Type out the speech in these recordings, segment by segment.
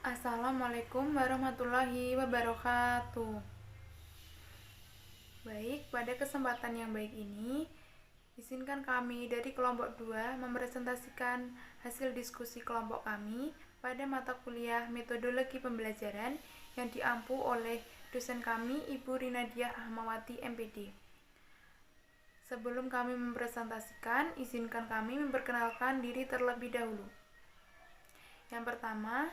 Assalamualaikum warahmatullahi wabarakatuh. Baik, pada kesempatan yang baik ini, izinkan kami dari kelompok 2 mempresentasikan hasil diskusi kelompok kami pada mata kuliah metodologi pembelajaran yang diampu oleh dosen kami, Ibu Rinadiah Rahmawati, MPD. Sebelum kami mempresentasikan, izinkan kami memperkenalkan diri terlebih dahulu. Yang pertama,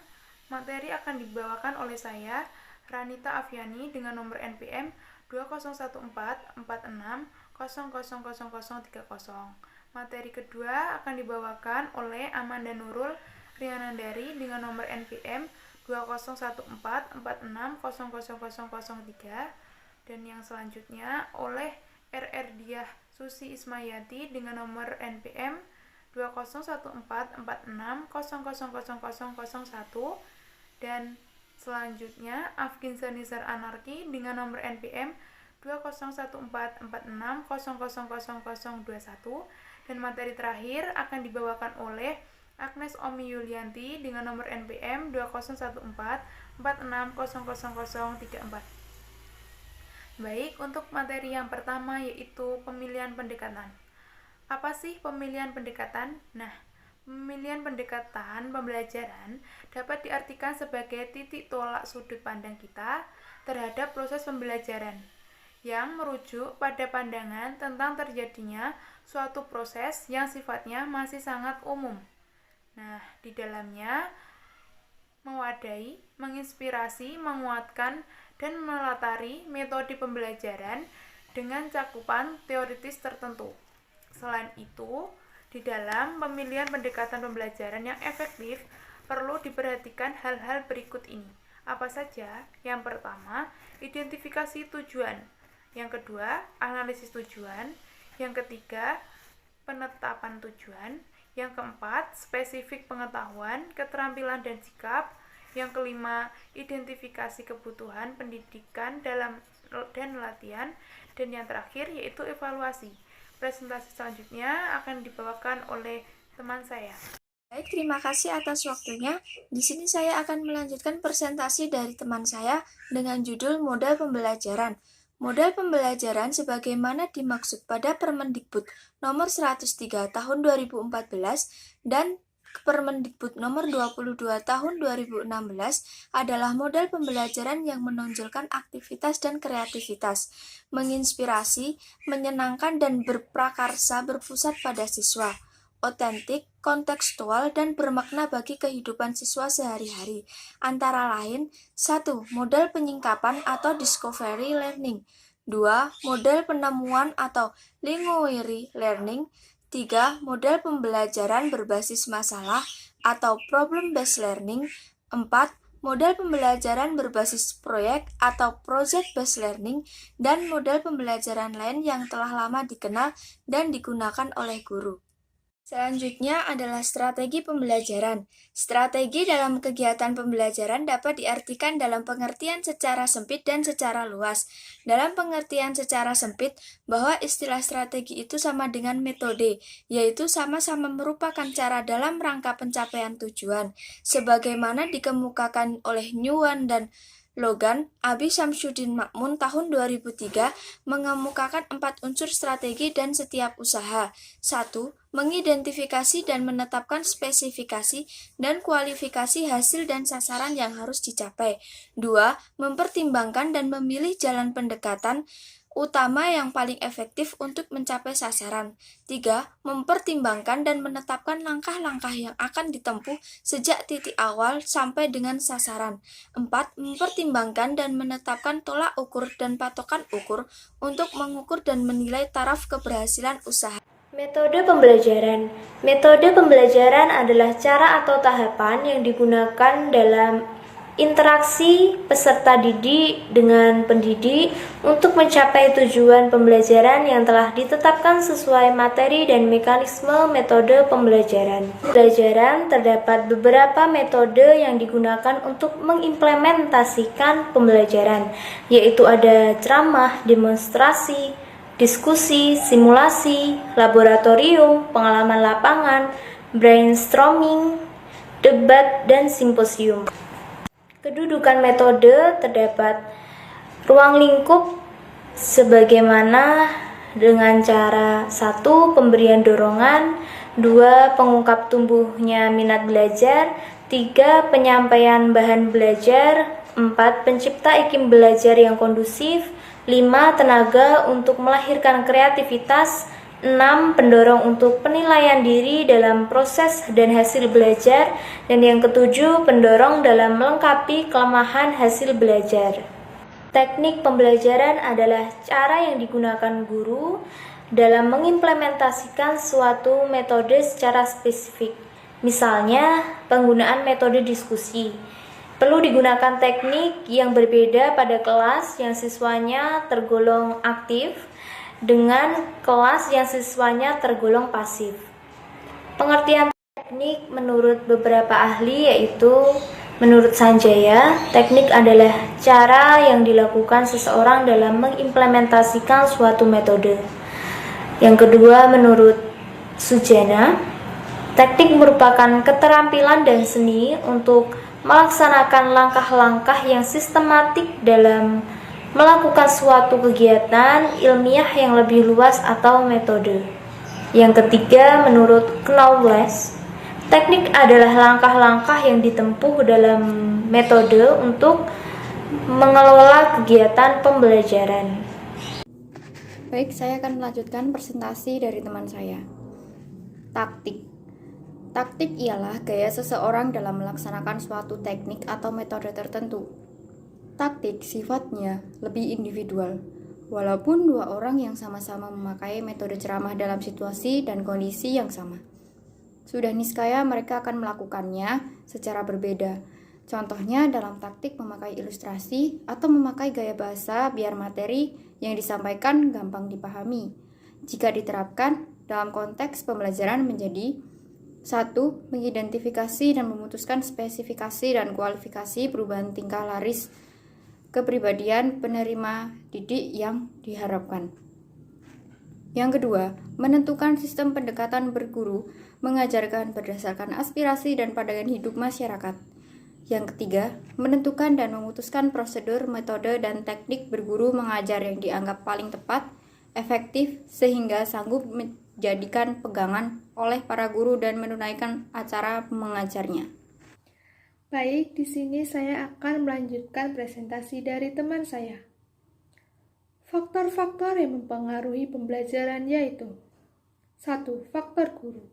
materi akan dibawakan oleh saya, Ranita Afiani, dengan nomor NPM 201446000030. Materi kedua akan dibawakan oleh Amanda Nurul Rianandari dengan nomor NPM 201446000003, dan yang selanjutnya oleh RR Diah Susi Ismayati dengan nomor NPM 201446000001, dan selanjutnya Afkin Sanizar Anarki dengan nomor NPM 201446000021, dan materi terakhir akan dibawakan oleh Agnes Omi Yulianti dengan nomor NPM 201446000034. Baik, untuk materi yang pertama yaitu pemilihan pendekatan. Apa sih pemilihan pendekatan? Nah, pemilihan pendekatan pembelajaran dapat diartikan sebagai titik tolak sudut pandang kita terhadap proses pembelajaran yang merujuk pada pandangan tentang terjadinya suatu proses yang sifatnya masih sangat umum. Nah, di dalamnya mewadahi, menginspirasi, menguatkan, dan melatari metode pembelajaran dengan cakupan teoritis tertentu. Selain itu, di dalam pemilihan pendekatan pembelajaran yang efektif, perlu diperhatikan hal-hal berikut ini. Apa saja? Yang pertama, identifikasi tujuan. Yang kedua, analisis tujuan. Yang ketiga, penetapan tujuan. Yang keempat, spesifik pengetahuan, keterampilan, dan sikap. Yang kelima, identifikasi kebutuhan pendidikan dan latihan. Dan yang terakhir yaitu evaluasi. Presentasi selanjutnya akan dibawakan oleh teman saya. Baik, terima kasih atas waktunya. Di sini saya akan melanjutkan presentasi dari teman saya dengan judul model pembelajaran. Model pembelajaran sebagaimana dimaksud pada Permendikbud nomor 103 tahun 2014 dan Permendikbud nomor 22 tahun 2016 adalah model pembelajaran yang menonjolkan aktivitas dan kreativitas, menginspirasi, menyenangkan, dan berprakarsa berpusat pada siswa, otentik, kontekstual, dan bermakna bagi kehidupan siswa sehari-hari. Antara lain, 1. Model penyingkapan atau discovery learning. 2. Model penemuan atau linguary learning. 3. Model pembelajaran berbasis masalah atau problem-based learning. 4. Model pembelajaran berbasis proyek atau project-based learning, dan model pembelajaran lain yang telah lama dikenal dan digunakan oleh guru. Selanjutnya adalah strategi pembelajaran. Strategi dalam kegiatan pembelajaran dapat diartikan dalam pengertian secara sempit dan secara luas. Dalam pengertian secara sempit, bahwa istilah strategi itu sama dengan metode, yaitu sama-sama merupakan cara dalam rangka pencapaian tujuan. Sebagaimana dikemukakan oleh Nguyen dan Logan, Abi Syamsuddin Makmun tahun 2003 mengemukakan 4 unsur strategi dan setiap usaha. 1. Mengidentifikasi dan menetapkan spesifikasi dan kualifikasi hasil dan sasaran yang harus dicapai. 2. Mempertimbangkan dan memilih jalan pendekatan utama yang paling efektif untuk mencapai sasaran. 3. Mempertimbangkan dan menetapkan langkah-langkah yang akan ditempuh sejak titik awal sampai dengan sasaran. 4. Mempertimbangkan dan menetapkan tolak ukur dan patokan ukur untuk mengukur dan menilai taraf keberhasilan usaha. Metode pembelajaran. Metode pembelajaran adalah cara atau tahapan yang digunakan dalam interaksi peserta didik dengan pendidik untuk mencapai tujuan pembelajaran yang telah ditetapkan sesuai materi dan mekanisme metode pembelajaran. Pembelajaran terdapat beberapa metode yang digunakan untuk mengimplementasikan pembelajaran, yaitu ada ceramah, demonstrasi, diskusi, simulasi, laboratorium, pengalaman lapangan, brainstorming, debat, dan simposium. Kedudukan metode terdapat ruang lingkup sebagaimana dengan cara 1. Pemberian dorongan, 2. Pengungkap tumbuhnya minat belajar, 3. Penyampaian bahan belajar, 4. Pencipta iklim belajar yang kondusif, 5. Tenaga untuk melahirkan kreativitas, 6. Pendorong untuk penilaian diri dalam proses dan hasil belajar, dan yang ketujuh, pendorong dalam melengkapi kelemahan hasil belajar. Teknik pembelajaran adalah cara yang digunakan guru dalam mengimplementasikan suatu metode secara spesifik. Misalnya, penggunaan metode diskusi. Perlu digunakan teknik yang berbeda pada kelas yang siswanya tergolong aktif dengan kelas yang siswanya tergolong pasif. Pengertian teknik menurut beberapa ahli yaitu menurut Sanjaya, teknik adalah cara yang dilakukan seseorang dalam mengimplementasikan suatu metode. Yang kedua, menurut Sujana, teknik merupakan keterampilan dan seni untuk melaksanakan langkah-langkah yang sistematik dalam melakukan suatu kegiatan ilmiah yang lebih luas atau metode. Yang ketiga, menurut Knowles, teknik adalah langkah-langkah yang ditempuh dalam metode untuk mengelola kegiatan pembelajaran. Baik, saya akan melanjutkan presentasi dari teman saya. Taktik. Taktik ialah gaya seseorang dalam melaksanakan suatu teknik atau metode tertentu. Taktik sifatnya lebih individual, walaupun dua orang yang sama-sama memakai metode ceramah dalam situasi dan kondisi yang sama. Sudah niscaya mereka akan melakukannya secara berbeda. Contohnya dalam taktik memakai ilustrasi atau memakai gaya bahasa biar materi yang disampaikan gampang dipahami. Jika diterapkan dalam konteks pembelajaran menjadi 1. Mengidentifikasi dan memutuskan spesifikasi dan kualifikasi perubahan tingkah laris kepribadian penerima didik yang diharapkan. Yang kedua, menentukan sistem pendekatan berguru mengajarkan berdasarkan aspirasi dan pandangan hidup masyarakat. Yang ketiga, menentukan dan memutuskan prosedur, metode, dan teknik berguru mengajar yang dianggap paling tepat, efektif, sehingga sanggup menjadikan pegangan oleh para guru dan menunaikan acara mengajarnya. Baik, di sini saya akan melanjutkan presentasi dari teman saya. Faktor-faktor yang mempengaruhi pembelajaran yaitu 1. Faktor guru.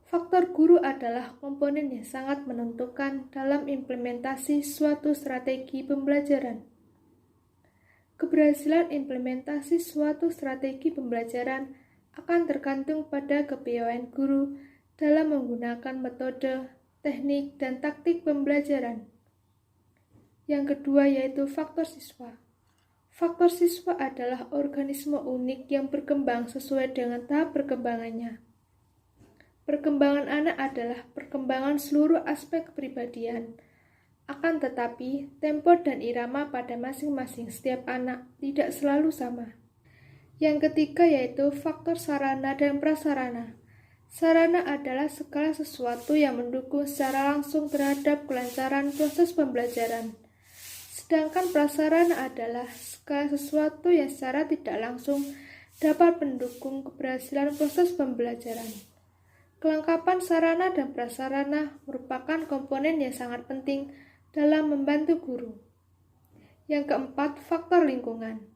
Faktor guru adalah komponen yang sangat menentukan dalam implementasi suatu strategi pembelajaran. Keberhasilan implementasi suatu strategi pembelajaran akan tergantung pada kepiawaian guru dalam menggunakan metode, teknik, dan taktik pembelajaran. Yang kedua yaitu faktor siswa. Faktor siswa adalah organisme unik yang berkembang sesuai dengan tahap perkembangannya. Perkembangan anak adalah perkembangan seluruh aspek kepribadian. Akan tetapi, tempo dan irama pada masing-masing setiap anak tidak selalu sama. Yang ketiga yaitu faktor sarana dan prasarana. Sarana adalah segala sesuatu yang mendukung secara langsung terhadap kelancaran proses pembelajaran. Sedangkan prasarana adalah segala sesuatu yang secara tidak langsung dapat mendukung keberhasilan proses pembelajaran. Kelengkapan sarana dan prasarana merupakan komponen yang sangat penting dalam membantu guru. Yang keempat, faktor lingkungan.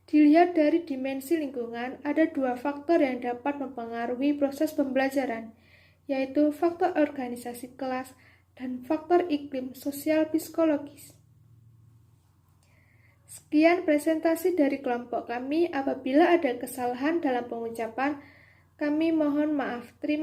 Dilihat dari dimensi lingkungan, ada dua faktor yang dapat mempengaruhi proses pembelajaran, yaitu faktor organisasi kelas dan faktor iklim sosial psikologis. Sekian presentasi dari kelompok kami. Apabila ada kesalahan dalam pengucapan, kami mohon maaf. Terima kasih.